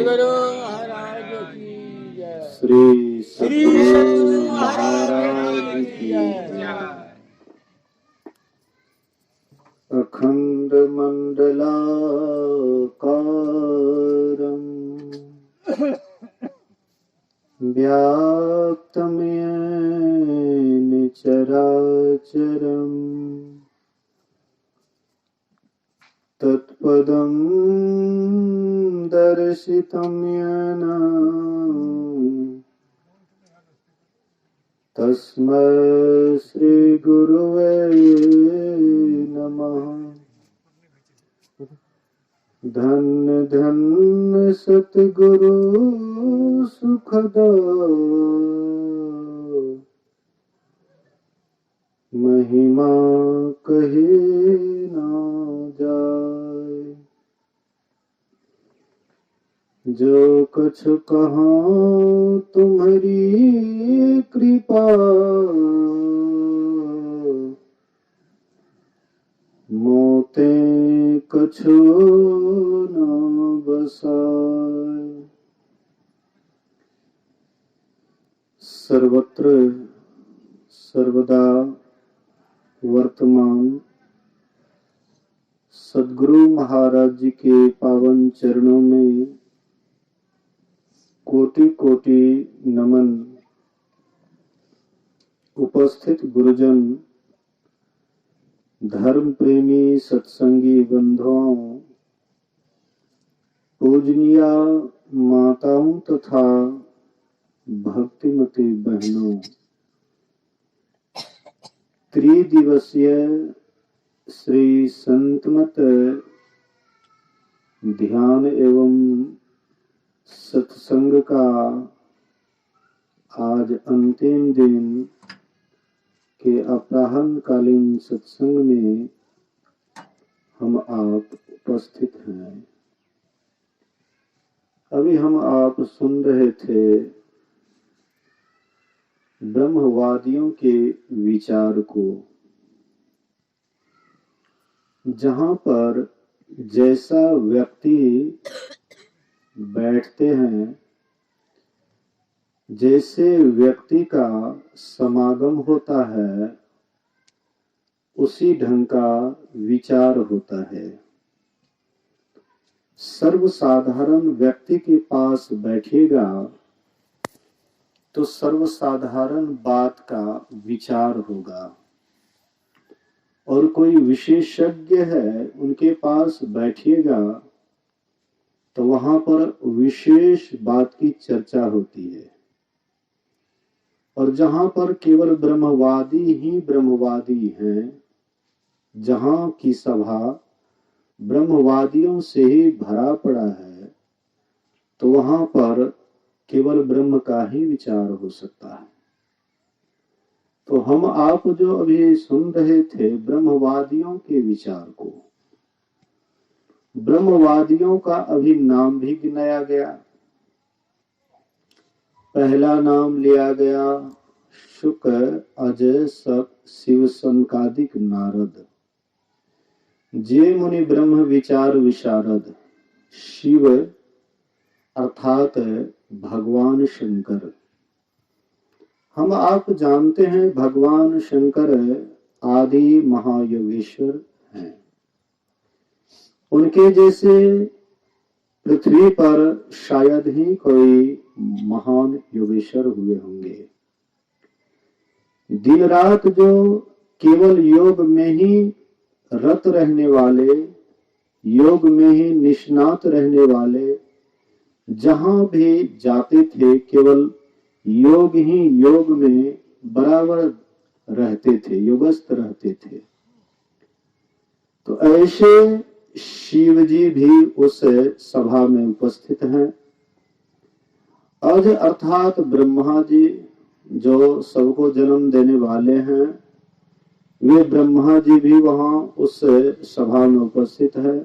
गुरु महाराज की जय। श्री श्री सद्गुरु महाराज की जय। अखंड मंडलाकारं व्याप्तं येन चराचरं तत्पदं दर्शितं येन तस्मै श्री गुरुवे नमः। धन्य धन्य सतगुरु सुखदा महिमा कहे ना जाए। जो कुछ कहाँ तुम्हारी कृपा मोते कछु न बसाए। सर्वत्र सर्वदा वर्तमान सद्गुरु महाराज जी के पावन चरणों में कोटि कोटि नमन। उपस्थित गुरुजन, धर्म प्रेमी सत्संगी बंधुओं, पूजनीय माताओं तथा भक्तिमती बहनों, त्रिदिवसीय श्री संतमत ध्यान एवं सत्संग का आज अंतिम दिन के अपराह्न कालीन सत्संग में हम आप उपस्थित हैं। अभी हम आप सुन रहे थे ब्रह्मवादियों के विचार को, जहां पर जैसा व्यक्ति बैठते हैं, जैसे व्यक्ति का समागम होता है, उसी ढंग का विचार होता है। सर्वसाधारण व्यक्ति के पास बैठेगा तो सर्वसाधारण बात का विचार होगा, और कोई विशेषज्ञ है उनके पास बैठिएगा तो वहां पर विशेष बात की चर्चा होती है। और जहां पर केवल ब्रह्मवादी ही ब्रह्मवादी हैं, जहां की सभा ब्रह्मवादियों से ही भरा पड़ा है, तो वहां पर केवल ब्रह्म का ही विचार हो सकता है। तो हम आप जो अभी सुन रहे थे ब्रह्मवादियों के विचार को, ब्रह्मवादियों का अभी नाम भी गिनाया गया। पहला नाम लिया गया शुक, अजय, सक, शिव, सनकादिक, नारद। जे मुनि ब्रह्म विचार विशारद, शिव अर्थात भगवान शंकर। हम आप जानते हैं भगवान शंकर आदि महायोगेश्वर हैं। उनके जैसे पृथ्वी पर शायद ही कोई महान योगेश्वर हुए होंगे। दिन रात जो केवल योग में ही रत रहने वाले, योग में ही निष्णात रहने वाले, जहां भी जाते थे केवल योग ही योग में बराबर रहते थे, योगस्थ रहते थे। तो ऐसे शिव जी भी उस सभा में उपस्थित हैं। अज अर्थात ब्रह्मा जी जो सबको जन्म देने वाले हैं, वे ब्रह्मा जी भी वहां उस सभा में उपस्थित है।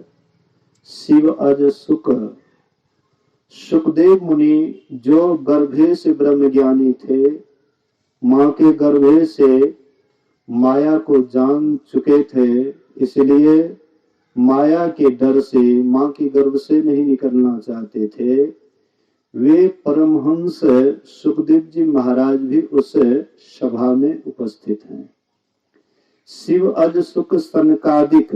शिव, अज, सुक, सुखदेव मुनि जो गर्भे से ब्रह्म ज्ञानी थे, माँ के गर्भे से माया को जान चुके थे, इसलिए माया के डर से माँ के गर्भ से नहीं निकलना चाहते थे, वे परमहंस सुखदेव जी महाराज भी उस सभा में उपस्थित हैं। शिव अज सुख सनकादिक,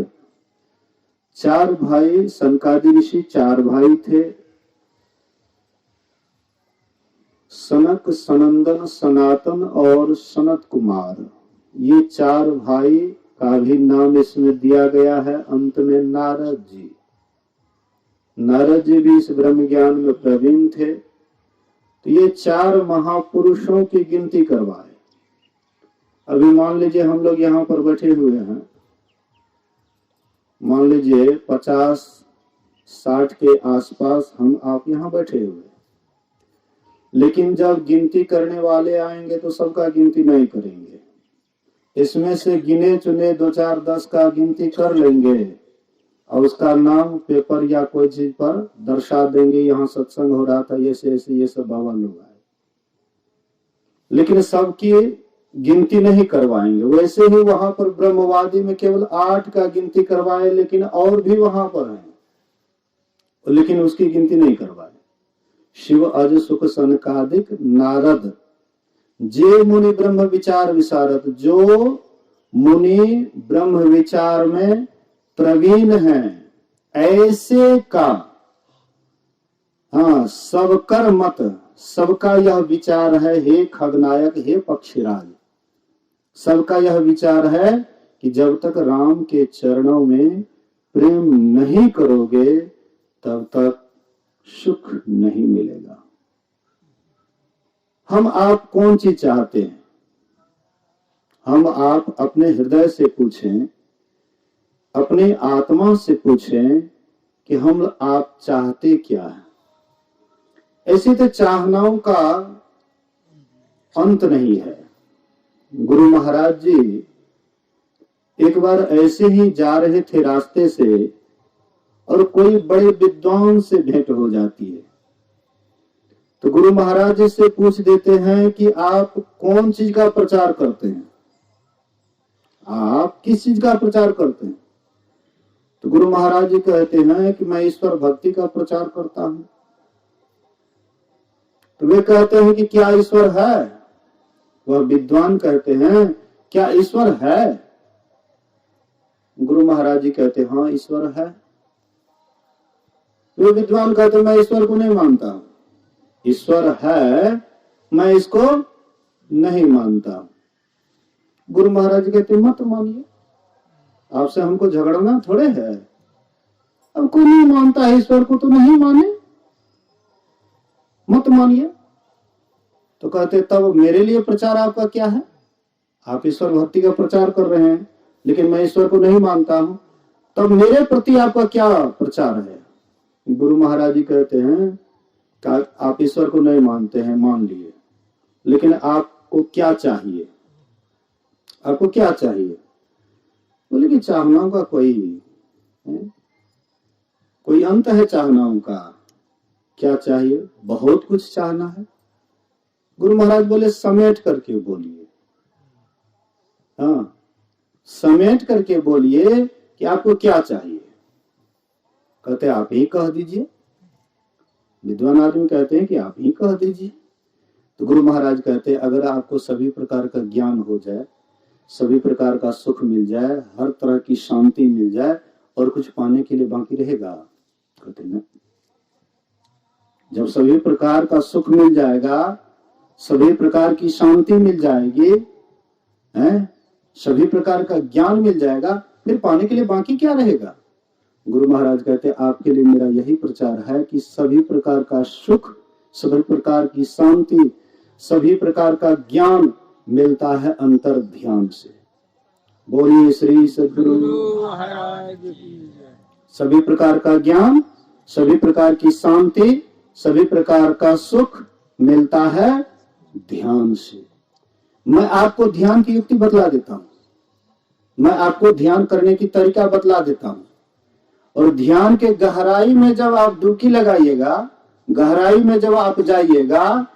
चार भाई, सनकादि ऋषि चार भाई थे। सनक, सनंदन, सनातन और सनत कुमार, ये चार भाई का भी नाम इसमें दिया गया है। अंत में नारद जी, नारद जी भी इस ब्रह्म ज्ञान में प्रवीण थे। तो ये चार महापुरुषों की गिनती करवाए। अभी मान लीजिए हम लोग यहाँ पर बैठे हुए हैं, मान लीजिए 50-60 के आसपास हम आप यहाँ बैठे हुए, लेकिन जब गिनती करने वाले आएंगे तो सबका गिनती नहीं करेंगे। इसमें से गिने चुने 2-4-10 का गिनती कर लेंगे और उसका नाम पेपर या कोई चीज पर दर्शा देंगे, यहाँ सत्संग हो रहा था, ऐसे ऐसे ये सब बाबा लोग आए, लेकिन सबकी गिनती नहीं करवाएंगे। वैसे ही वहां पर ब्रह्मवादी में केवल 8 का गिनती करवाए, लेकिन और भी वहां पर हैं, लेकिन उसकी गिनती नहीं करवाए। शिव अज सुख सनकादिक नारद, जे मुनि ब्रह्म विचार विशारद, जो मुनि ब्रह्म विचार में प्रवीण हैं, ऐसे का, हाँ, सबकर मत, सबका यह विचार है, हे खगनायक, हे पक्षीराज, सबका यह विचार है कि जब तक राम के चरणों में प्रेम नहीं करोगे तब तक सुख नहीं मिलेगा। हम आप कौन चीज चाहते हैं? हम आप अपने हृदय से पूछें, अपने आत्मा से पूछें कि हम आप चाहते क्या है। ऐसे तो चाहनाओं का अंत नहीं है। गुरु महाराज जी एक बार ऐसे ही जा रहे थे रास्ते से, और कोई बड़े विद्वान से भेंट हो जाती है। तो गुरु महाराज जी से पूछ देते हैं कि आप कौन चीज का प्रचार करते हैं, आप किस चीज का प्रचार करते हैं? तो गुरु महाराज जी कहते हैं कि मैं ईश्वर भक्ति का प्रचार करता हूं। तो वे कहते हैं कि क्या ईश्वर है? वह विद्वान कहते हैं क्या ईश्वर है? गुरु महाराज जी कहते हैं हाँ ईश्वर है। वे विद्वान कहते हैं मैं ईश्वर को नहीं मानता हूं। ईश्वर है, मैं इसको नहीं मानता। गुरु महाराज जी कहते मत मानिए, आपसे हमको झगड़ना थोड़े है। अब कोई नहीं मानता है ईश्वर को तो नहीं माने, मत मानिए। तो कहते तब मेरे लिए प्रचार आपका क्या है? आप ईश्वर भक्ति का प्रचार कर रहे हैं, लेकिन मैं ईश्वर को नहीं मानता हूं, तब मेरे प्रति आपका क्या प्रचार है? गुरु महाराज जी कहते हैं आप ईश्वर को नहीं मानते हैं, मान लिए, लेकिन आपको क्या चाहिए? आपको क्या चाहिए? बोले कि चाहनाओं का कोई अंत है चाहनाओं का। क्या चाहिए? बहुत कुछ चाहना है। गुरु महाराज बोले समेट करके बोलिए, हाँ समेट करके बोलिए कि आपको क्या चाहिए। कहते आप ही कह दीजिए। विद्वान आदमी कहते हैं कि आप ही कह दीजिए। तो गुरु महाराज कहते हैं अगर आपको सभी प्रकार का ज्ञान हो जाए, सभी प्रकार का सुख मिल जाए, हर तरह की शांति मिल जाए, और कुछ पाने के लिए बाकी रहेगा? कहते ना, जब सभी प्रकार का सुख मिल जाएगा, सभी प्रकार की शांति मिल जाएगी, हैं, सभी प्रकार का ज्ञान मिल जाएगा, फिर पाने के लिए बाकी क्या रहेगा? गुरु महाराज कहते आपके लिए मेरा यही प्रचार है कि सभी प्रकार का सुख, सभी प्रकार की शांति, सभी प्रकार का ज्ञान मिलता है अंतर ध्यान से। बोलिए श्री सद्गुरु महाराज की जय। सभी प्रकार का ज्ञान, सभी प्रकार की शांति, सभी प्रकार का सुख मिलता है ध्यान से। मैं आपको ध्यान की युक्ति बतला देता हूं, मैं आपको ध्यान करने की तरीका बतला देता हूं। और ध्यान के गहराई में जब आप डुबकी लगाइएगा, गहराई में जब आप जाइएगा,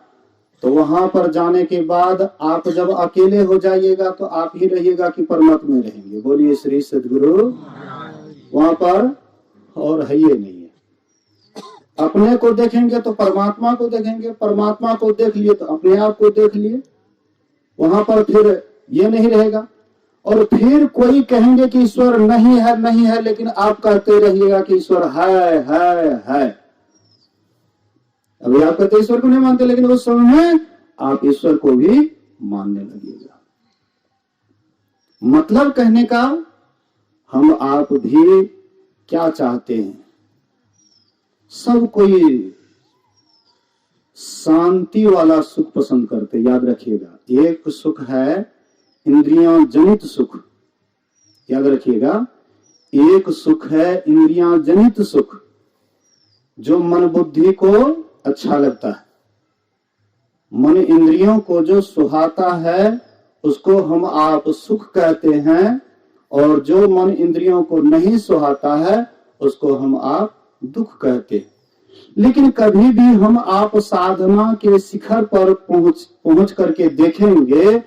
तो वहां पर जाने के बाद आप जब अकेले हो जाइएगा तो आप ही रहिएगा कि परमात्मा में रहेंगे। बोलिए श्री सद्गुरु। वहां पर और है ये नहीं है। अपने को देखेंगे तो परमात्मा को देखेंगे, परमात्मा को देख लिए तो अपने आप को देख लिए, वहां पर फिर ये नहीं रहेगा। और फिर कोई कहेंगे कि ईश्वर नहीं है, लेकिन आप कहते रहिएगा कि ईश्वर है। अभी आप कहते ईश्वर को नहीं मानते, लेकिन उस समय में आप ईश्वर को भी मानने लगेगा। मतलब कहने का, हम आप भी क्या चाहते हैं? सब कोई शांति वाला सुख पसंद करते। याद रखिएगा, एक सुख है इंद्रियां जनित सुख। याद रखिएगा, एक सुख है इंद्रियां जनित सुख, जो मन बुद्धि को अच्छा लगता है। मन इंद्रियों को जो सुहाता है उसको हम आप सुख कहते हैं, और जो मन इंद्रियों को नहीं सुहाता है उसको हम आप दुख कहते हैं। लेकिन कभी भी हम आप साधना के शिखर पर पहुंच करके देखेंगे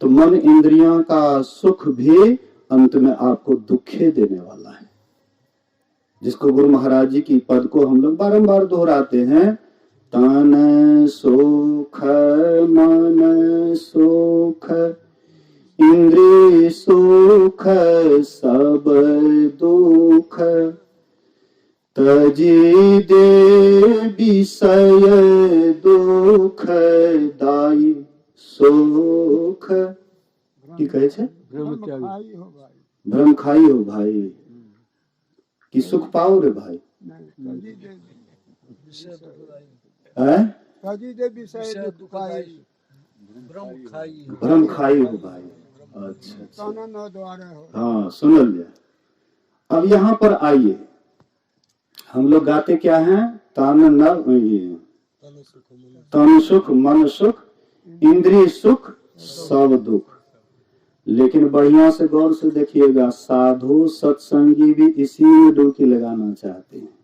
तो मन इंद्रियों का सुख भी अंत में आपको दुखे देने वाला है, जिसको गुरु महाराज जी की पद को हम लोग बारंबार दोहराते हैं। तन सुख मन सुख इंद्रिय सुख सब दुख, तजी दे विषय दुख दाई सुख। की कहे छे? भ्रम खाई हो भाई, कि सुख पाओ रे भाई। भ्रम खाई हो भाई। अच्छा, हाँ सुन लिया। अब यहाँ पर आइए, हम लोग गाते क्या हैं? तन सुख मन सुख इंद्रिय सुख सब दुख। लेकिन बढ़िया से गौर से देखिएगा, साधु सत्संगी भी इसी में डुबकी लगाना चाहते हैं।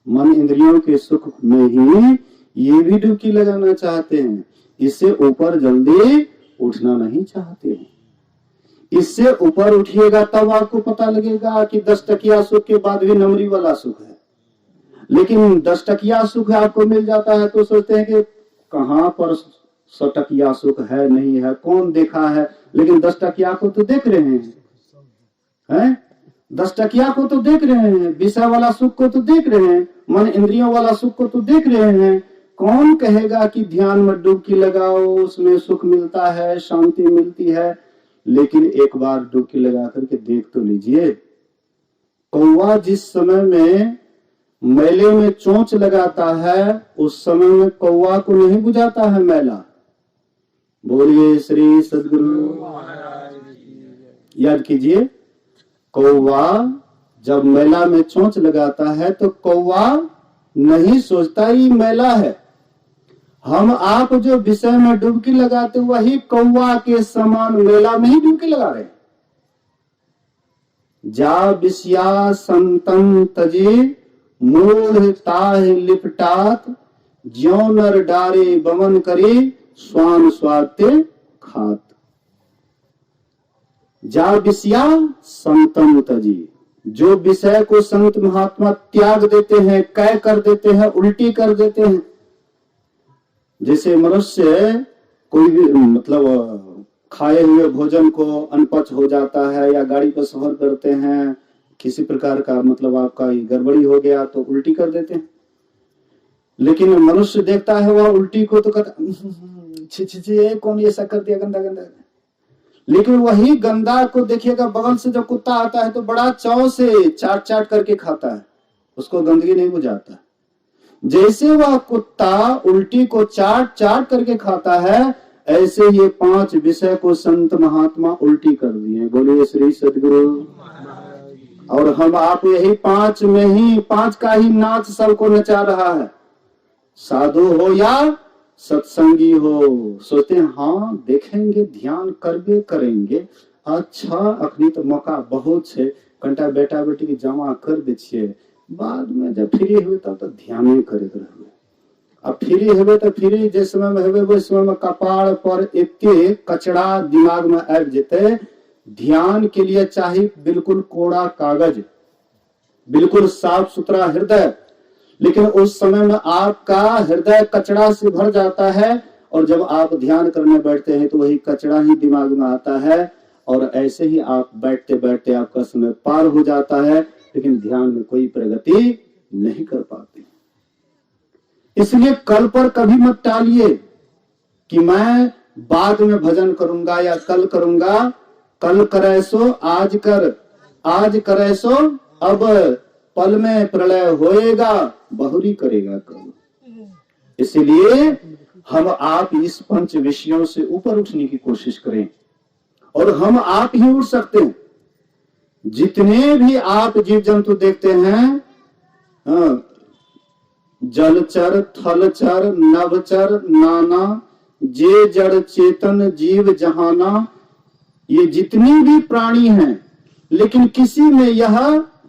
मन इंद्रियों के सुख में ही ये भी डुबकी लगाना चाहते हैं। इससे ऊपर जल्दी उठना नहीं चाहते हैं। इससे ऊपर उठिएगा तब आपको पता लगेगा कि 10 टकिया सुख के बाद भी नमरी वाला सुख है। लेकिन 10 टकिया सुख आपको मिल जाता है तो सोचते हैं कि कहां पर 100 टकिया सुख है, नहीं है, कौन देखा है। लेकिन 10 टकिया को तो देख रहे हैं, 10 टकिया को तो देख रहे हैं, विषय वाला सुख को तो देख रहे हैं, मन इंद्रियों वाला सुख को तो देख रहे हैं। कौन कहेगा कि ध्यान में डुबकी लगाओ, उसमें सुख मिलता है, शांति मिलती है। लेकिन एक बार डुबकी लगा करके देख तो लीजिए। कौवा जिस समय में मेले में चोंच लगाता है, उस समय में कौवा को नहीं बुझाता है मैला। बोलिए श्री सद्गुरु। याद कीजिए, कौवा जब मेला में चोंच लगाता है तो कौवा नहीं सोचता ये मेला है। हम आप जो विषय में डुबकी लगाते वही कौवा के समान मेला में ही डुबकी लगा रहे हैं। जा विषया संतन तजे मूढ़ ताह लिपटात, ज्यों नर डारे बमन करे स्वान स्वात्य खात। जा विषया संतन तजी, जो विषय को संत महात्मा त्याग देते हैं, कै कर देते हैं, उल्टी कर देते हैं। जैसे मनुष्य कोई भी मतलब खाए हुए भोजन को अनपच हो जाता है, या गाड़ी पर सफर करते हैं, किसी प्रकार का मतलब आपका गड़बड़ी हो गया तो उल्टी कर देते हैं। लेकिन मनुष्य देखता है वह उल्टी को तो कहता छी कौन ये ऐसा कर दिया, गंदा गंदा। लेकिन वही गंदा को देखिएगा, बगल से जब कुत्ता आता है तो बड़ा चाव से चाट चाट करके खाता है, उसको गंदगी नहीं बुझाता। जैसे वह कुत्ता उल्टी को चाट चाट करके खाता है, ऐसे ये 5 विषय को संत महात्मा उल्टी कर दिए। बोलिए श्री सद्गुरु। और हम आप यही 5 में ही 5 का ही नाच सबको नचा रहा है। साधु हो या सत्संगी हो, सोचते हैं हाँ देखेंगे, ध्यान करबे करेंगे। अच्छा अखनी तो मौका बहुत है, कंटा बेटा बेटी की जमा कर दे छिए, बाद में जब फ्री हुए तब तो ध्यान ही करते रहे। अब फ्री हेबे तो फ्री जिस समय में हेबे उस समय में कपाड़ पर एते कचड़ा दिमाग में आबि जेते। ध्यान के लिए चाहिए बिल्कुल कोरा कागज, बिल्कुल साफ सुथरा हृदय। लेकिन उस समय में आपका हृदय कचड़ा से भर जाता है, और जब आप ध्यान करने बैठते हैं तो वही कचड़ा ही दिमाग में आता है, और ऐसे ही आप बैठते बैठते आपका समय पार हो जाता है, लेकिन ध्यान में कोई प्रगति नहीं कर पाते। इसलिए कल पर कभी मत टालिए कि मैं बाद में भजन करूंगा या कल करूंगा। कल करे सो आज कर, आज करे सो अब, पल में प्रलय होएगा, बहुरी करेगा कल। इसलिए हम आप इस पंच विषयों से ऊपर उठने की कोशिश करें, और हम आप ही उठ सकते हैं। जितने भी आप जीव जंतु देखते हैं, जलचर, थलचर, नभचर, नाना, जे जड़ चेतन जीव जहाना, ये जितने भी प्राणी हैं, लेकिन किसी में यह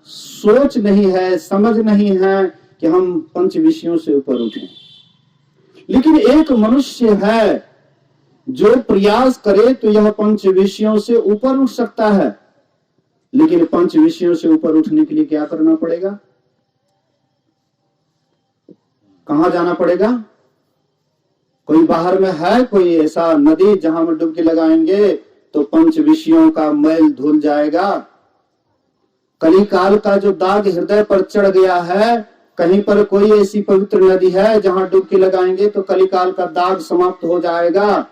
सोच नहीं है, समझ नहीं है कि हम पंच विषयों से ऊपर उठें। लेकिन एक मनुष्य है जो प्रयास करे तो यह पंच विषयों से ऊपर उठ सकता है। लेकिन पंच विषयों से ऊपर उठने के लिए क्या करना पड़ेगा? कहां जाना पड़ेगा? कोई बाहर में है कोई ऐसा नदी जहां में डुबकी लगाएंगे तो पंच विषयों का मैल धुल जाएगा? कलिकाल का जो दाग हृदय पर चढ़ गया है, कहीं पर कोई ऐसी पवित्र नदी है जहां डुबकी लगाएंगे तो कलिकाल का दाग समाप्त हो जाएगा?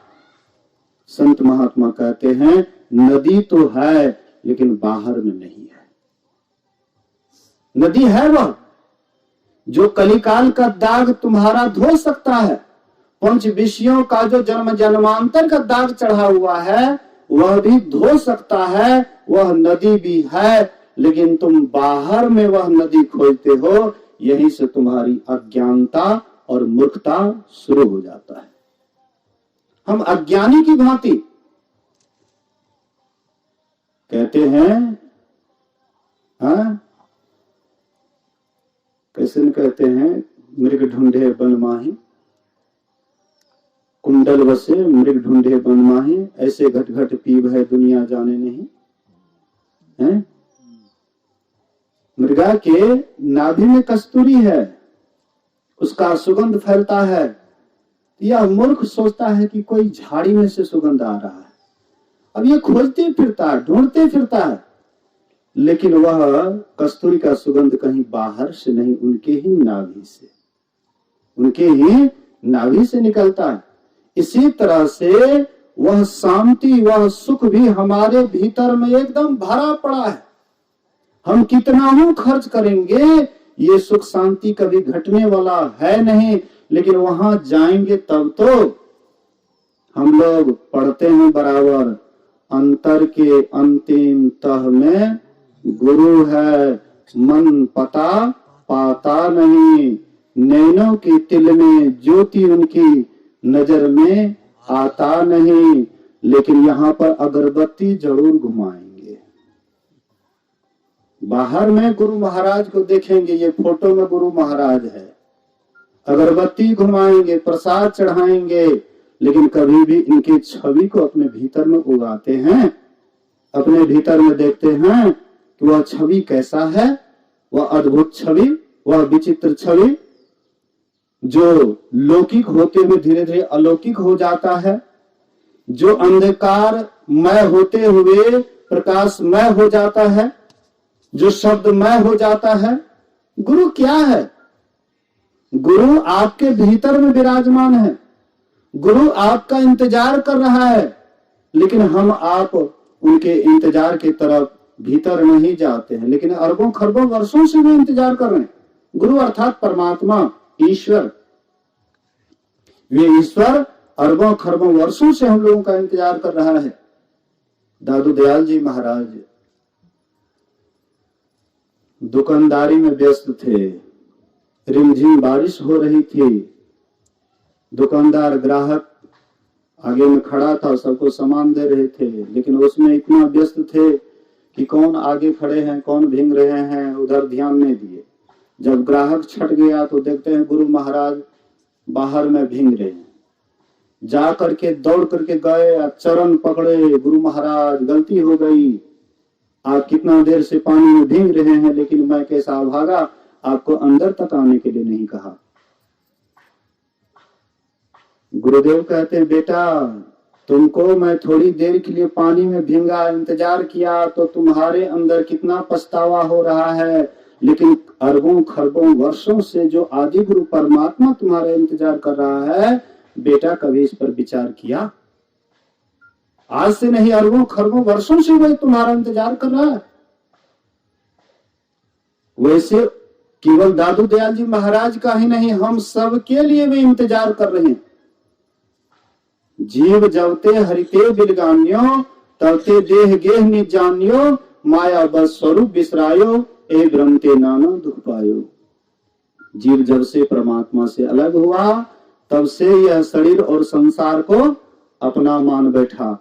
संत महात्मा कहते हैं नदी तो है लेकिन बाहर में नहीं है। नदी है वह जो कलिकाल का दाग तुम्हारा धो सकता है। पंच विषयों का जो जन्म जन्मांतर का दाग चढ़ा हुआ है वह भी धो सकता है, वह नदी भी है। लेकिन तुम बाहर में वह नदी खोजते हो, यहीं से तुम्हारी अज्ञानता और मूर्खता शुरू हो जाता है। हम अज्ञानी की भांति कहते हैं, हाँ कैसे कहते हैं, मृग ढूंढे बन माही, कुंडल बसे मृग ढूंढे बन माही, ऐसे घट घट पीब है दुनिया जाने नहीं है। मृगा के नाभि में कस्तूरी है, उसका सुगंध फैलता है। यह मूर्ख सोचता है कि कोई झाड़ी में से सुगंध आ रहा है। अब ये खोजते फिरता है, ढूंढते फिरता है, लेकिन वह कस्तूरी का सुगंध कहीं बाहर से नहीं, उनके ही नाभि से, उनके ही नाभि से निकलता है। इसी तरह से वह शांति, वह सुख भी हमारे भीतर में एकदम भरा पड़ा है। हम कितना ही खर्च करेंगे, ये सुख शांति कभी घटने वाला है नहीं। लेकिन वहां जाएंगे तब तो हम लोग पढ़ते हैं बराबर, अंतर के अंतिम तह में गुरु है, मन पता पाता नहीं, नैनों की तिल में ज्योति उनकी नजर में आता नहीं। लेकिन यहाँ पर अगरबत्ती जरूर घुमाएंगे। बाहर में गुरु महाराज को देखेंगे, ये फोटो में गुरु महाराज है, अगरबत्ती घुमाएंगे, प्रसाद चढ़ाएंगे, लेकिन कभी भी इनकी छवि को अपने भीतर में उगाते हैं, अपने भीतर में देखते हैं कि वह छवि कैसा है, वह अद्भुत छवि, वह विचित्र छवि जो लौकिक होते हुए धीरे धीरे अलौकिक हो जाता है, जो अंधकारमय होते हुए प्रकाशमय हो जाता है, जो शब्दमय हो जाता है। गुरु क्या है? गुरु आपके भीतर में विराजमान है, गुरु आपका इंतजार कर रहा है। लेकिन हम आप उनके इंतजार की तरफ भीतर नहीं जाते हैं, लेकिन अरबों खरबों वर्षों से भी इंतजार कर रहे हैं। गुरु अर्थात परमात्मा, ईश्वर, वे ईश्वर अरबों खरबों वर्षों से हम लोगों का इंतजार कर रहा है। दादू दयाल जी महाराज दुकानदारी में व्यस्त थे, रिमझिम बारिश हो रही थी, दुकानदार ग्राहक आगे में खड़ा था, सबको सामान दे रहे थे, लेकिन उसमें इतना व्यस्त थे कि कौन आगे खड़े हैं, कौन भींग रहे हैं, उधर ध्यान नहीं दिए। जब ग्राहक छट गया तो देखते हैं गुरु महाराज बाहर में भींग रहे हैं। जा करके दौड़ करके गए, चरण पकड़े, गुरु महाराज गलती हो गई, आप कितना देर से पानी में भींग रहे हैं, लेकिन मैं कैसा भागा, आपको अंदर तक आने के लिए नहीं कहा। गुरुदेव कहते हैं, बेटा तुमको मैं थोड़ी देर के लिए पानी में भींगा, इंतजार किया तो तुम्हारे अंदर कितना पछतावा हो रहा है, लेकिन अरबों खरबों वर्षों से जो आदि गुरु परमात्मा तुम्हारा इंतजार कर रहा है, बेटा कभी इस पर विचार किया? आज से नहीं, अरबों खरबों वर्षों से वही तुम्हारा इंतजार कर रहा है। वैसे केवल दादू दयाल जी महाराज का ही नहीं, हम सब के लिए भी इंतजार कर रहे हैं। जीव जवते हरिते बिलगान्यो, तवते देह गेह निजान्यो, माया बस स्वरूप बिसरायो, ए ब्रह्मते नाना दुख पायो। जीव जब से परमात्मा से अलग हुआ, तब से यह शरीर और संसार को अपना मान बैठा,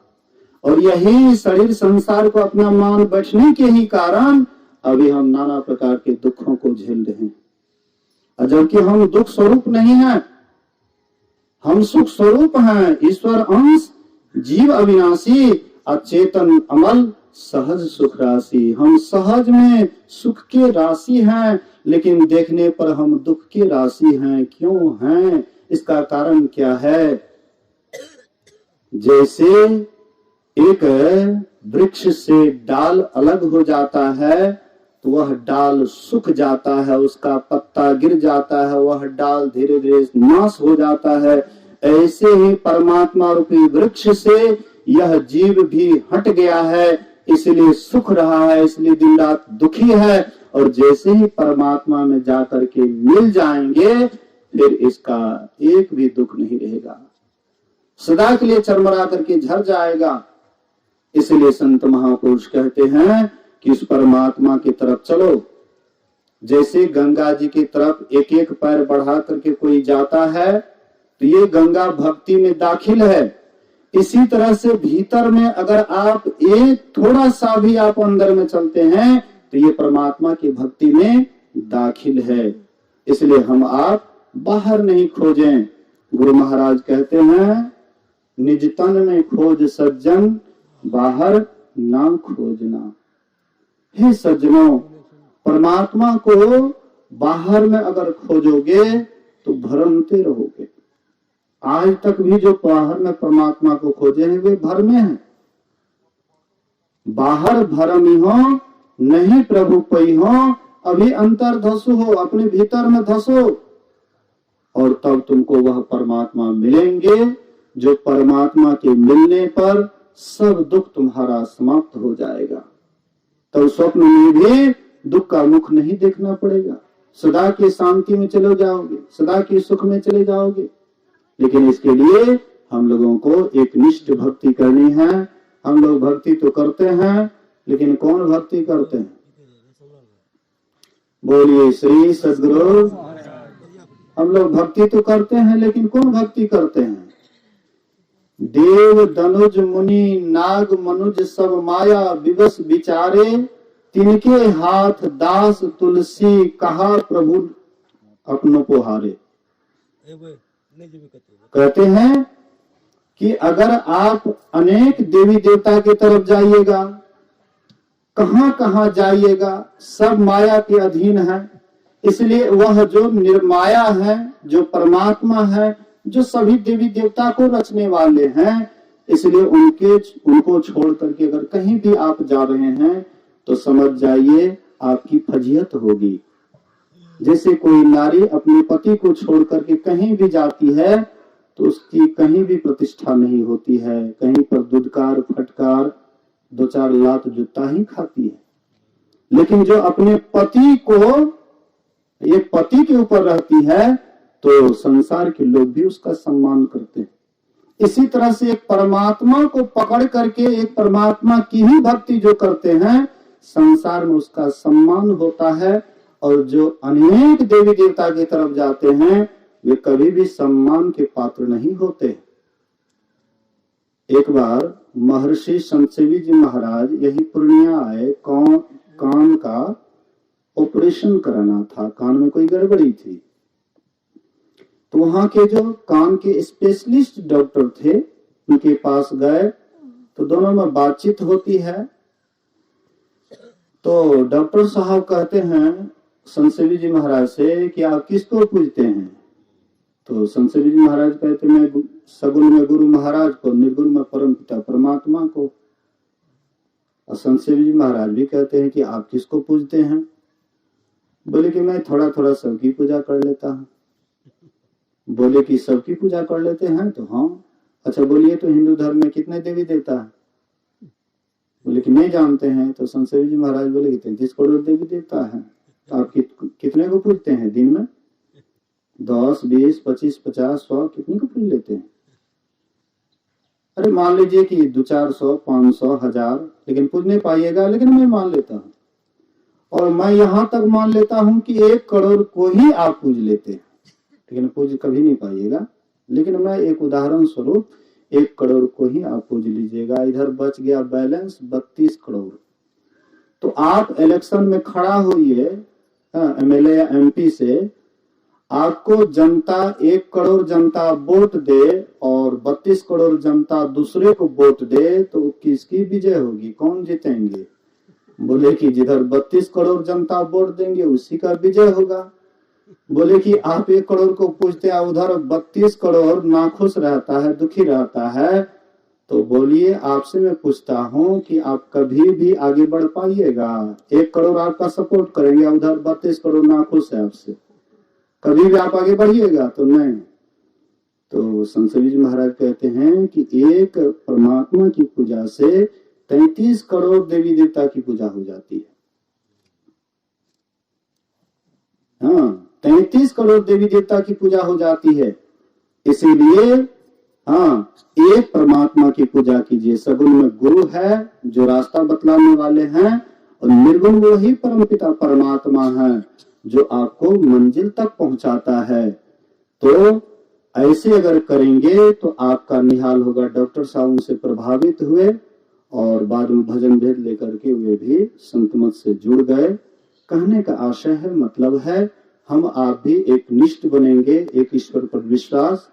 और यही शरीर संसार को अपना मान बैठने के ही कारण अभी हम नाना प्रकार के दुखों को झेल रहे हैं। जबकि हम दुख स्वरूप नहीं हैं, हम सुख स्वरूप हैं। ईश्वर अंश, जीव अविनाशी, अचेतन अमल, सहज सुख राशि। हम सहज में सुख के राशि हैं, लेकिन देखने पर हम दुख के राशि हैं। क्यों हैं? इसका कारण क्या है? जैसे एक वृक्ष से डाल अलग हो जाता है तो वह डाल सूख जाता है, उसका पत्ता गिर जाता है, वह डाल धीरे धीरे नाश हो जाता है। ऐसे ही परमात्मा रूपी वृक्ष से यह जीव भी हट गया है, इसलिए सुख रहा है, इसलिए दिन रात दुखी है। और जैसे ही परमात्मा में जाकर के मिल जाएंगे, फिर इसका एक भी दुख नहीं रहेगा, सदा के लिए चरमरा करके झड़ जाएगा। इसलिए संत महापुरुष कहते हैं कि इस परमात्मा की तरफ चलो। जैसे गंगा जी की तरफ एक एक पैर बढ़ा करके कोई जाता है, तो ये गंगा भक्ति में दाखिल है। इसी तरह से भीतर में अगर आप एक थोड़ा सा भी आप अंदर में चलते हैं, तो ये परमात्मा की भक्ति में दाखिल है। इसलिए हम आप बाहर नहीं खोजें। गुरु महाराज कहते हैं, निज तन में खोज सज्जन, बाहर ना खोजना। हे सज्जनों, परमात्मा को बाहर में अगर खोजोगे तो भ्रमते रहोगे। आज तक भी जो बाहर में परमात्मा को खोजे हैं, वे भ्रम में हैं। बाहर भरम ही हो, नहीं प्रभु पई हो, अभी अंतर धसो हो, अपने भीतर में धसो, और तब तुमको वह परमात्मा मिलेंगे, जो परमात्मा के मिलने पर सब दुख तुम्हारा समाप्त हो जाएगा। तब स्वप्न में भी दुख का मुख नहीं देखना पड़ेगा, सदा की शांति में चले जाओगे, सदा की सुख में चले जाओगे। लेकिन इसके लिए हम लोगों को एक निष्ठ भक्ति करनी है। हम लोग भक्ति तो करते हैं, लेकिन कौन भक्ति करते हैं? बोलिए श्री सद्गुरु। हम लोग भक्ति तो करते हैं, लेकिन कौन भक्ति करते हैं? देव दनुज मुनि नाग मनुज सब माया विवश विचारे, तिनके हाथ दास तुलसी, कहा प्रभु अपनों को हारे। कहते हैं कि अगर आप अनेक देवी देवता की तरफ जाइएगा, कहां कहां जाइएगा, सब माया के अधीन है। इसलिए वह जो निर्माया है, जो परमात्मा है, जो सभी देवी देवता को रचने वाले हैं, इसलिए उनको छोड़ करके अगर कहीं भी आप जा रहे हैं तो समझ जाइए आपकी फजीहत होगी। जैसे कोई नारी अपने पति को छोड़ करके कहीं भी जाती है तो उसकी कहीं भी प्रतिष्ठा नहीं होती है, कहीं पर दुदकार फटकार दो चार लात जूता ही खाती है। लेकिन जो अपने पति को, एक पति के ऊपर रहती है, तो संसार के लोग भी उसका सम्मान करते हैं। इसी तरह से एक परमात्मा को पकड़ करके, एक परमात्मा की ही भक्ति जो करते हैं, संसार में उसका सम्मान होता है। और जो अनेक देवी देवता की तरफ जाते हैं, वे कभी भी सम्मान के पात्र नहीं होते। एक बार महर्षि संतसेवी जी महाराज यही पूर्णिया आए, कान का ऑपरेशन कराना था, कान में कोई गड़बड़ी थी। तो वहां के जो कान के स्पेशलिस्ट डॉक्टर थे, उनके पास गए तो दोनों में बातचीत होती है। तो डॉक्टर साहब कहते हैं, संत सेवी जी महाराज से कि आप किसको पूजते हैं? तो संत सेवी जी महाराज कहते मैं सगुण में गुरु महाराज को, निर्गुण में परम पिता परमात्मा को। और संत सेवी जी महाराज भी कहते हैं कि आप किसको पूजते हैं? बोले कि मैं थोड़ा थोड़ा सबकी पूजा कर लेता हूँ। बोले कि सबकी पूजा कर लेते हैं? तो हाँ। अच्छा बोलिए तो हिंदू धर्म में कितने देवी देवता है? बोले कि नहीं जानते हैं। तो संत सेवी जी महाराज बोले कि 33 करोड़ देवी देवता है। तो आप कितने को पूजते हैं दिन में? 10, 20, 25, 50, 100 कितने को पूज लेते हैं? अरे मान लीजिए कि 200-400, 500, 1000, लेकिन पूज नहीं पाइएगा, लेकिन मैं मान लेता हूँ। और मैं यहाँ तक मान लेता हूँ कि 1 करोड़ को ही आप पूज लेते हैं, लेकिन पूज कभी नहीं पाइएगा। लेकिन मैं एक उदाहरण स्वरूप 1 करोड़ को ही आप पूज लीजिएगा। इधर बच गया बैलेंस 32 करोड़। तो आप इलेक्शन में खड़ा होइए एमएलए या एमपी से, आपको जनता 1 करोड़ जनता वोट दे और 32 करोड़ जनता दूसरे को वोट दे, तो किसकी विजय होगी? कौन जीतेंगे? बोले कि जिधर 32 करोड़ जनता वोट देंगे उसी का विजय होगा। बोले कि आप 1 करोड़ को पूछते हैं, उधर 32 करोड़ नाखुश रहता है, दुखी रहता है। तो बोलिए आपसे मैं पूछता हूँ कि आप कभी भी आगे बढ़ पाइएगा? 1 करोड़ आपका सपोर्ट करेंगे, उधर 32 करोड़ नाखुश है आपसे, कभी भी आप आगे बढ़िएगा? तो नहीं। तो संत सेवी जी महाराज कहते हैं कि एक परमात्मा की पूजा से 33 करोड़ देवी देवता की पूजा हो जाती है। हाँ, 33 करोड़ देवी देवता की पूजा हो जाती है। इसीलिए हाँ, एक परमात्मा की पूजा कीजिए। सगुण में गुरु है जो रास्ता बतलाने वाले हैं, और निर्गुण वही परमपिता परमात्मा है जो आपको मंजिल तक पहुंचाता है। तो ऐसे अगर करेंगे तो आपका निहाल होगा। डॉक्टर साहब उनसे प्रभावित हुए और बाद में भजन भेद लेकर के वे भी संत मत से जुड़ गए। कहने का आशय है, मतलब है, हम आप भी एक निष्ठ बनेंगे। एक ईश्वर पर विश्वास,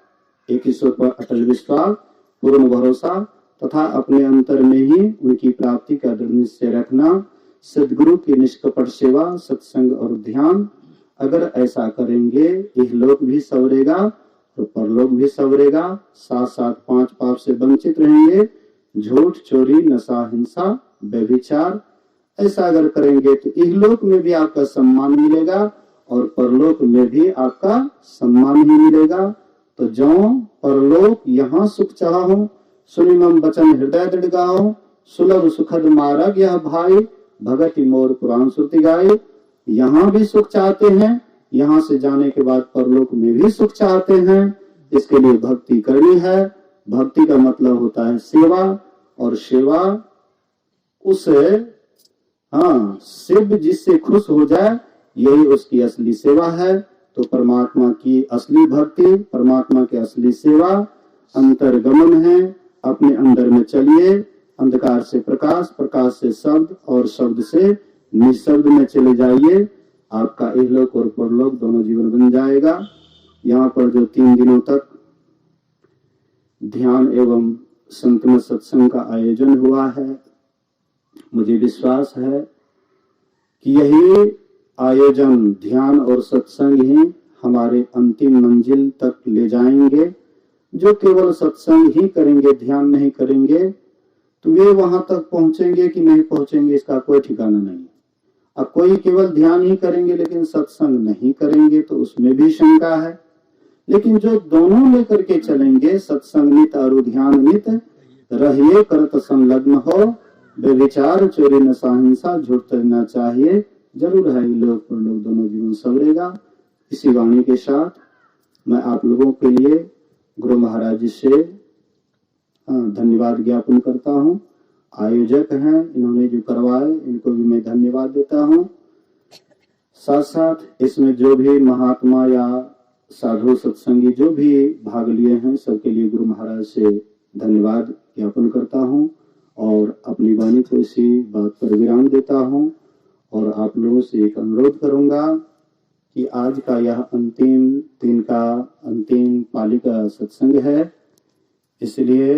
एक ईश्वर पर अटल विश्वास, पूर्ण भरोसा तथा अपने अंतर में ही उनकी प्राप्ति का दृढ़ निश्चय रखना, सदगुरु की निष्कपट सेवा, सत्संग और ध्यान। अगर ऐसा करेंगे, इहलोक भी सवरेगा तो परलोक भी सवरेगा। साथ साथ 5 पाप से वंचित रहेंगे, झूठ, चोरी, नशा, हिंसा, व्यभिचार। ऐसा अगर करेंगे तो इहलोक में भी आपका सम्मान मिलेगा और परलोक में भी आपका सम्मान ही मिलेगा। तो जो परलोक यहाँ सुख चाहो, सुनि मम वचन हृदय दृढ़ गाओ, सुलभ सुखद मार्ग यह भाई, भगति मोर पुराण श्रुति गाए। यहाँ भी सुख चाहते हैं, यहाँ से जाने के बाद परलोक में भी सुख चाहते हैं। इसके लिए भक्ति करनी है। भक्ति का मतलब होता है सेवा, और सेवा उसे शिव जिससे खुश हो जाए, यही उसकी असली सेवा है। तो परमात्मा की असली भक्ति, परमात्मा की असली सेवा अंतर्गमन है। अपने अंदर में चलिए, अंधकार से प्रकाश, प्रकाश से शब्द और शब्द से निशब्द में चले जाइए। आपका इहलोक और परलोक दोनों जीवन बन जाएगा। यहाँ पर जो 3 दिनों तक ध्यान एवं संत में सत्संग का आयोजन हुआ है, मुझे विश्वास है कि यही आयोजन, ध्यान और सत्संग ही हमारे अंतिम मंजिल तक ले जाएंगे। जो केवल सत्संग ही करेंगे, ध्यान नहीं करेंगे, तो वे वहां तक पहुंचेंगे कि नहीं पहुंचेंगे इसका कोई ठिकाना नहीं। अब कोई केवल ध्यान ही करेंगे लेकिन सत्संग नहीं करेंगे तो उसमें भी शंका है। लेकिन जो दोनों लेकर के चलेंगे, सत्संग नित और ध्यान नित, रहिए करत संलग्न हो, बेविचार, चोरी, नशा, हिंसा, झूठ करना चाहिए, जरूर है लोग परलोक दोनों जीवन सवरेगा। इसी वाणी के साथ मैं आप लोगों के लिए गुरु महाराज जी से धन्यवाद ज्ञापन करता हूँ। आयोजक हैं, इन्होंने जो करवाए इनको भी मैं धन्यवाद देता हूँ। साथ साथ इसमें जो भी महात्मा या साधु सत्संगी जो भी भाग लिए हैं, सबके लिए गुरु महाराज से धन्यवाद ज्ञापन करता हूँ और अपनी वाणी को इसी बात पर विराम देता हूँ। और आप लोगों से एक अनुरोध करूंगा कि आज का यह अंतिम दिन का अंतिम पाली का सत्संग है, इसलिए